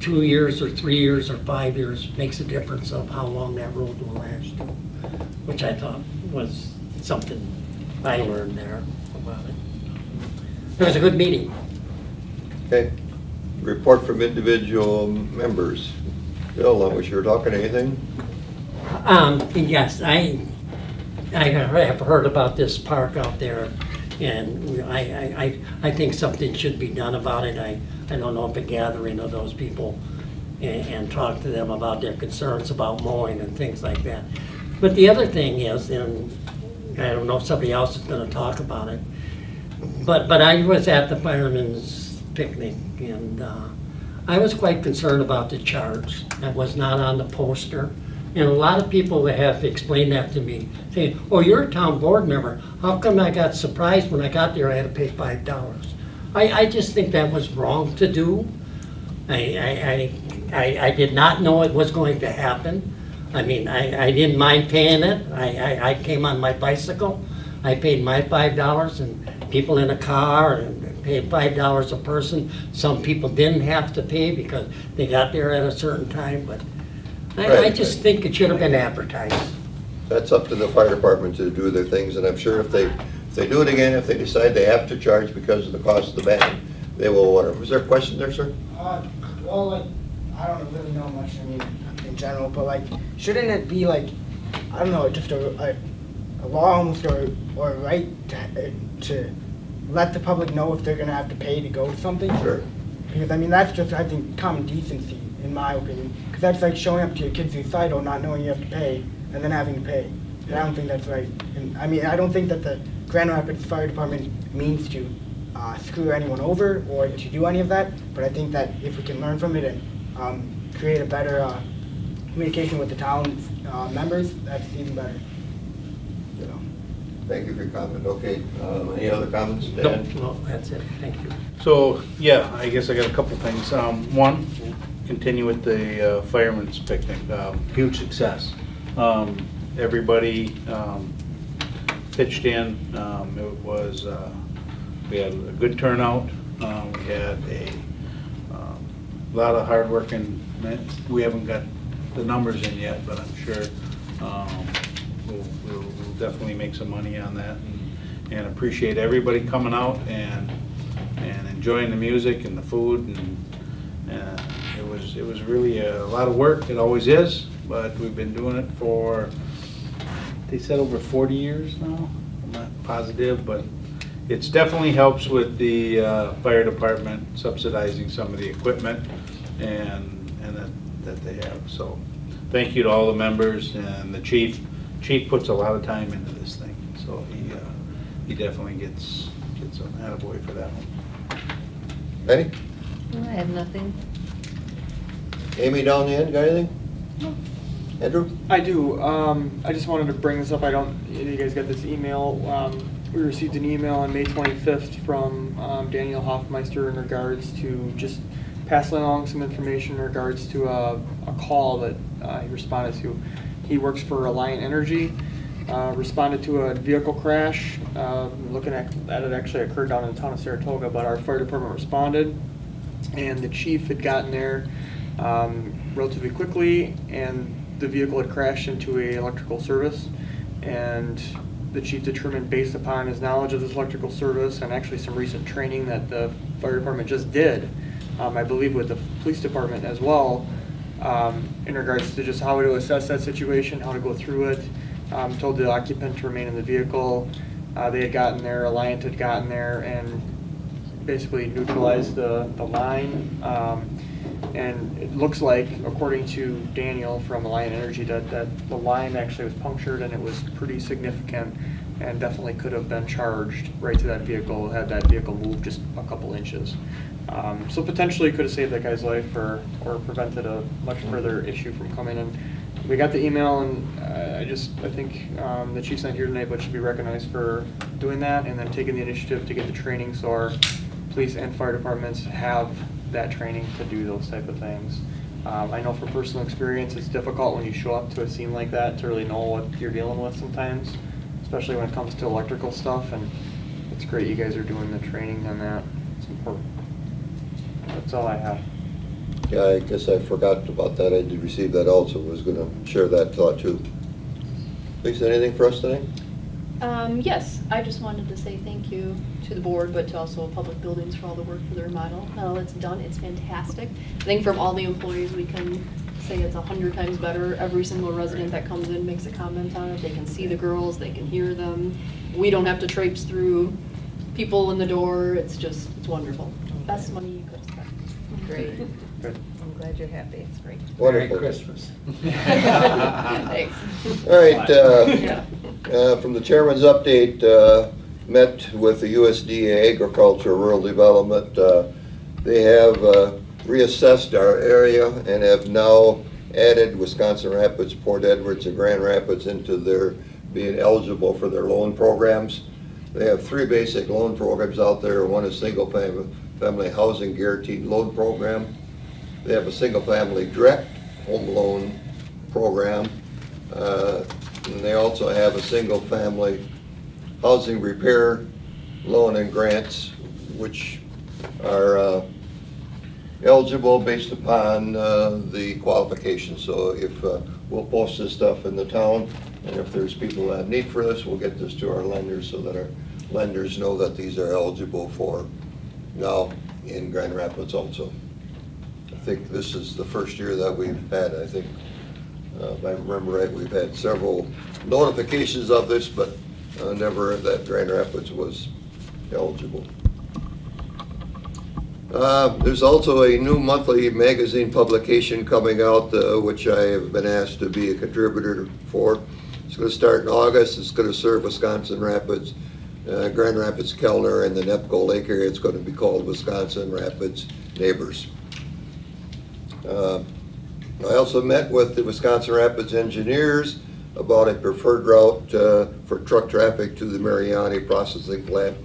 2 years or 3 years or 5 years, makes a difference of how long that road will last, which I thought was something I learned there about it. It was a good meeting. Okay, report from individual members. Bill, I wish you were talking anything? Yes, I have heard about this park out there, and I think something should be done about it. I don't know if a gathering of those people and talk to them about their concerns about mowing and things like that. But the other thing is, and I don't know if somebody else is gonna talk about it, but I was at the firemen's picnic, and I was quite concerned about the charge that was not on the poster. And a lot of people have explained that to me, saying, "Oh, you're a town board member. How come I got surprised when I got there I had to pay $5? I just think that was wrong to do. I did not know it was going to happen. I mean, I didn't mind paying it. I came on my bicycle. I paid my $5, and people in a car and paid $5 a person. Some people didn't have to pay because they got there at a certain time, but I just think it should have been advertised. That's up to the fire department to do their things, and I'm sure if they do it again, if they decide they have to charge because of the cost of the ban, they will, whatever. Was there a question there, sir? Well, like, I don't really know much, I mean, in general, but like, shouldn't it be like, I don't know, just a law almost, or a right to let the public know if they're gonna have to pay to go to something? Sure. Because, I mean, that's just, I think, common decency, in my opinion. Because that's like showing up to your kid's recital, not knowing you have to pay, and then having to pay. And I don't think that's right. And, I mean, I don't think that the Grand Rapids Fire Department means to screw anyone over or to do any of that, but I think that if we can learn from it and create a better communication with the town members, that's even better. You know. Thank you for your comment. Okay, any other comments? No, Dan? no, that's it. Thank you. So, yeah, I guess I got a couple things. One, continue with the fireman's picnic. Huge success. Everybody pitched in. It was, we had a good turnout. We had a lot of hardworking men. We haven't got the numbers in yet, but I'm sure we'll definitely make some money on that, and appreciate everybody coming out and enjoying the music and the food, and it was really a lot of work. It always is, but we've been doing it for, they said, over 40 years now. I'm not positive, but it's definitely helps with the fire department subsidizing some of the equipment and that they have. So thank you to all the members, and the chief. Chief puts a lot of time into this thing, so he definitely gets an attaboy for that one. Betty? I have nothing. Amy down the end, got anything? No. Andrew? I do. I just wanted to bring this up. You guys got this email. We received an email on May 25th from Daniel Hoffmeister in regards to just passing along some information in regards to a call that he responded to. He works for Alliant Energy. Responded to a vehicle crash. Looking at it, actually occurred down in the town of Saratoga, but our fire department responded, and the chief had gotten there relatively quickly, and the vehicle had crashed into a electrical service, and the chief determined, based upon his knowledge of this electrical service and actually some recent training that the fire department just did, I believe with the police department as well, in regards to just how to assess that situation, how to go through it. Told the occupant to remain in the vehicle. They had gotten there, Alliant had gotten there and basically neutralized the line. And it looks like, according to Daniel from Alliant Energy, that the line actually was punctured, and it was pretty significant and definitely could have been charged right to that vehicle had that vehicle moved just a couple inches. So potentially could have saved that guy's life or prevented a much further issue from coming in. We got the email, and I think the chief's not here tonight, but should be recognized for doing that and then taking the initiative to get the training so our police and fire departments have that training to do those type of things. I know from personal experience, it's difficult when you show up to a scene like that to really know what you're dealing with sometimes, especially when it comes to electrical stuff, and it's great you guys are doing the training on that. It's important. That's all I have. Yeah, I guess I forgot about that. I did receive that also. Was going to share that thought too. Lisa, anything for us today? Yes, I just wanted to say thank you to the board, but to also Public Buildings for all the work for the remodel. Now it's done, it's fantastic. I think from all the employees, we can say it's 100 times better. Every single resident that comes in makes a comment on it. They can see the girls, they can hear them. We don't have to traipse through people in the door. It's wonderful. Best money you could have spent. Great. Good. I'm glad you're happy. It's great. Wonderful. Merry Christmas. Thanks. All right, from the chairman's update, met with the USDA Agriculture Rural Development. They have reassessed our area and have now added Wisconsin Rapids, Port Edwards, and Grand Rapids into their being eligible for their loan programs. They have 3 basic loan programs out there. One is single family housing guaranteed loan program. They have a single family direct home loan program. And they also have a single family housing repair loan and grants, which are eligible based upon the qualifications. So if we'll post this stuff in the town, and if there's people that have need for this, we'll get this to our lenders so that our lenders know that these are eligible for now in Grand Rapids also. I think this is the first year that we've had, I think, if I remember right, we've had several notifications of this, but never that Grand Rapids was eligible. There's also a new monthly magazine publication coming out, which I have been asked to be a contributor for. It's going to start in August. It's going to serve Wisconsin Rapids, Grand Rapids, Kellner, and the Nepco Lake area. It's going to be called Wisconsin Rapids Neighbors. I also met with the Wisconsin Rapids engineers about a preferred route for truck traffic to the Mariani processing plant,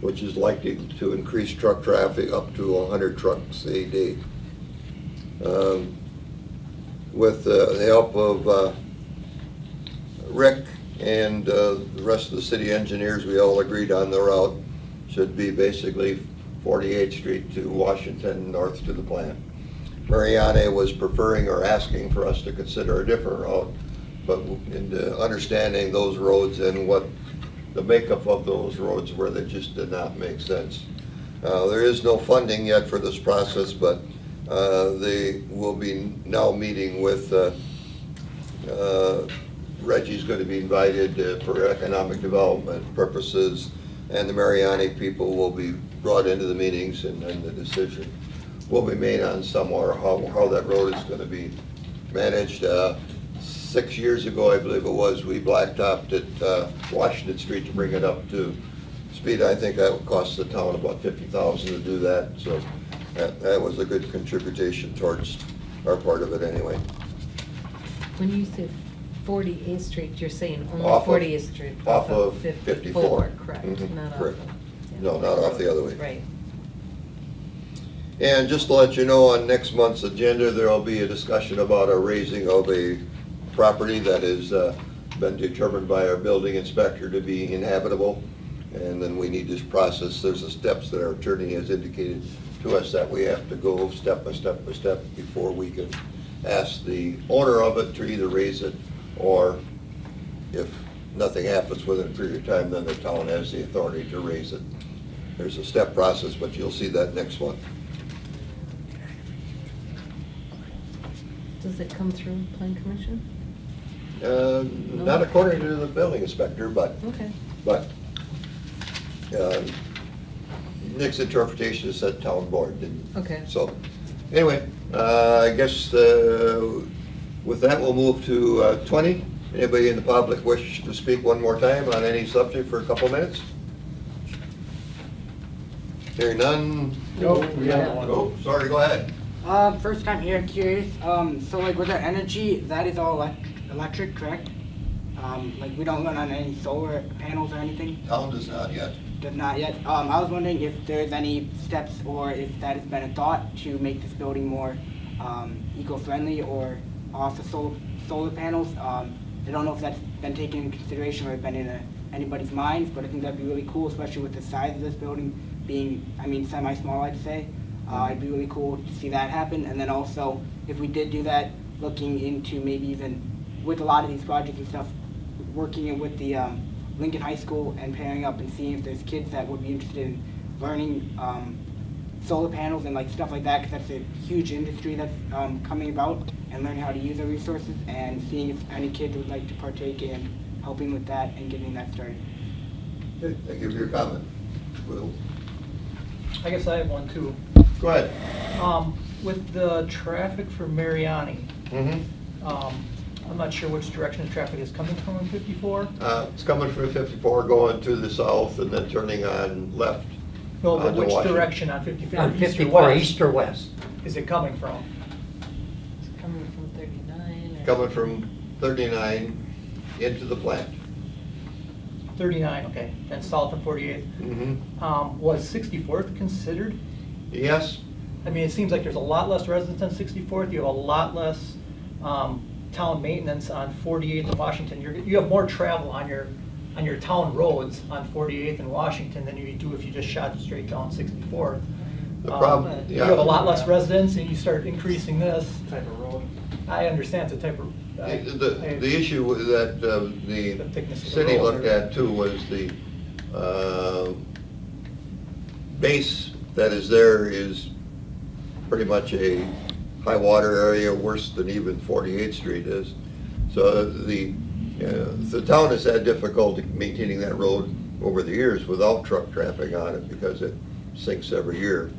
which is likely to increase truck traffic up to 100 trucks a day. With the help of Rick and the rest of the city engineers, we all agreed on the route. Should be basically 48th Street to Washington north to the plant. Mariani was preferring or asking for us to consider a different route, but in understanding those roads and what the makeup of those roads were, that just did not make sense. There is no funding yet for this process, but they will be now meeting with, Reggie's going to be invited for economic development purposes, and the Mariani people will be brought into the meetings, and then the decision will be made on somewhere how that road is going to be managed. 6 years ago, I believe it was, we blacktopped at Washington Street to bring it up to speed. I think that would cost the town about $50,000 to do that, so that was a good contribution towards our part of it anyway. When you say 48th Street, you're saying only Off of- 48th Street? off of 54. Correct, Mhm, not off correct. of. yeah. No, not off the other way. Right. And just to let you know, on next month's agenda, there will be a discussion about a raising of a property that has been determined by our building inspector to be inhabitable. And then we need this process, there's the steps that our attorney has indicated to us that we have to go step by step by step before we can ask the owner of it to either raise it, or if nothing happens within a period of time, then the town has the authority to raise it. There's a step process, but you'll see that next month. Does it come through plan commission? Not according to the building inspector, but Okay. Nick's interpretation is that town board didn't. Okay. So, anyway, I guess with that, we'll move to 20. Anybody in the public wish to speak one more time on any subject for a couple minutes? Hearing none? Oh, sorry, go ahead. First time here, curious, so like with our energy, that is all electric, correct? Like we don't run on any solar panels or anything? Town does not yet. Does not yet. I was wondering if there's any steps or if that has been a thought to make this building more eco-friendly or off the solar panels. I don't know if that's been taken into consideration or been in anybody's minds, but I think that'd be really cool, especially with the size of this building being, I mean, semi-small, I'd say. It'd be really cool to see that happen. And then also, if we did do that, looking into maybe even with a lot of these projects and stuff, working in with the Lincoln High School and pairing up and seeing if there's kids that would be interested in learning solar panels and like stuff like that, because that's a huge industry that's coming about, and learning how to use the resources, and seeing if any kids would like to partake in helping with that and getting that started. Thank you for your comment. Will? I guess I have one too. Go ahead. With the traffic for Mariani, Mm-hmm. I'm not sure which direction the traffic is coming from on 54. It's coming from 54, going to the south, and then turning on left. No, but onto which Washington. direction on 54? On East or 54, west, east or west? is it coming from? It's coming from 39. or- Coming from 39 into the plant. 39, okay, then south of 48th. Mm-hmm. Was 64th considered? Yes, I mean, it seems like there's a lot less residents on 64th, you have a lot less town maintenance on 48th and Washington. You have more travel on your town roads on 48th and Washington than you do if you just shot straight down 64th. the problem, You have a yeah. lot less residents and you start increasing this. Type of road. I understand it's a type of. The issue that The the thickness of the city road. looked at too was the base that is there is pretty much a high water area, worse than even 48th Street is. So the town has had difficulty maintaining that road over the years without truck traffic on it because it sinks every year.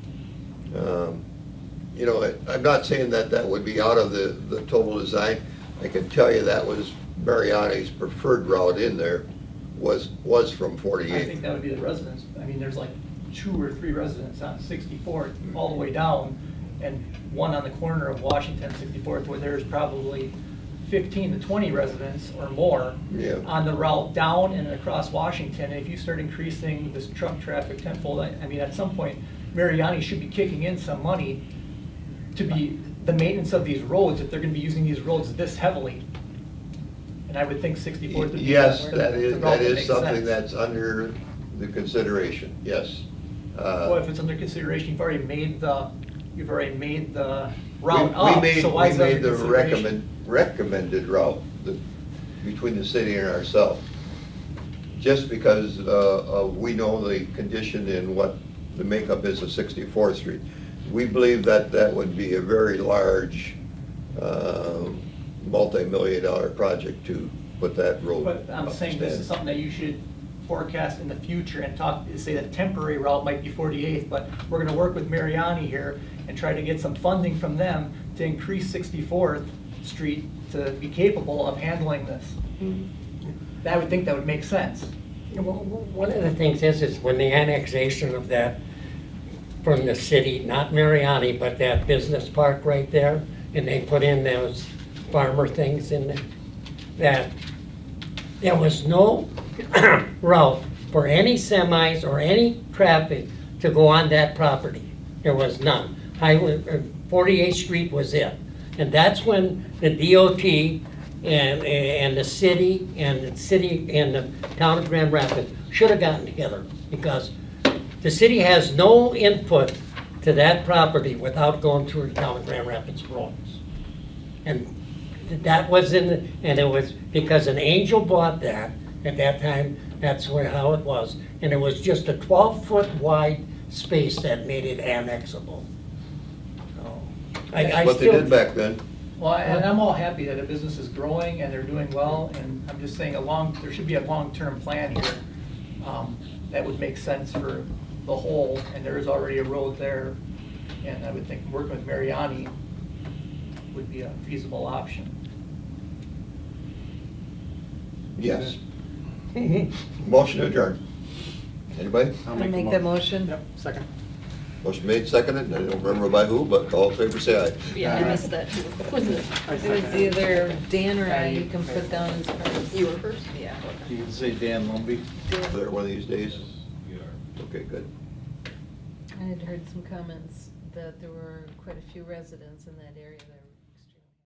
You know, I'm not saying that that would be out of the total design. I can tell you that was Mariani's preferred route in there, was from 48th. I think that would be the residents. I mean, there's like 2 or 3 residents on 64th all the way down, and one on the corner of Washington and 64th, where there's probably 15 to 20 residents or more Yeah. on the route down and across Washington. And if you start increasing this truck traffic tenfold, I mean, at some point, Mariani should be kicking in some money to be the maintenance of these roads, if they're gonna be using these roads this heavily. And I would think 64th would be. Yes, the that route is makes something sense. that's under the consideration, yes. Well, if it's under consideration, you've already made the route We up, made, so why we is that made under the consideration? recommended route between the city and ourselves. Just because we know the condition and what the makeup is of 64th Street. We believe that that would be a very large, multi-million-dollar project to put that road. But I'm up saying this is stand. something that you should forecast in the future and say that temporary route might be 48th, but we're gonna work with Mariani here and try to get some funding from them to increase 64th Street to be capable of handling this. I would think that would make sense. One of the things is when the annexation of that from the city, not Mariani, but that business park right there, and they put in those farmer things in there, that there was no route for any semis or any traffic to go on that property. There was none. 48th Street was it. And that's when the DOT and the city and the town of Grand Rapids should have gotten together, because the city has no input to that property without going through the town of Grand Rapids roads. And that was and it was because an angel bought that at that time. That's how it was, and it was just a 12-foot wide space that made it annexable. So, I What they still- did back then. Well, and I'm all happy that a business is growing and they're doing well, and I'm just saying there should be a long-term plan here that would make sense for the whole, and there is already a road there, and I would think working with Mariani would be a feasible option. Yes. Motion to adjourn. Anybody? I'll make that motion. Yep, second. Motion made, seconded, I don't remember by who, but all in favor, say aye. Yeah, I missed that too. Was it? It was either Dan or I, you can put down as first. You were first? Yeah. You can say Dan Lumby. There one of these days? Okay, good. I had heard some comments that there were quite a few residents in that area that were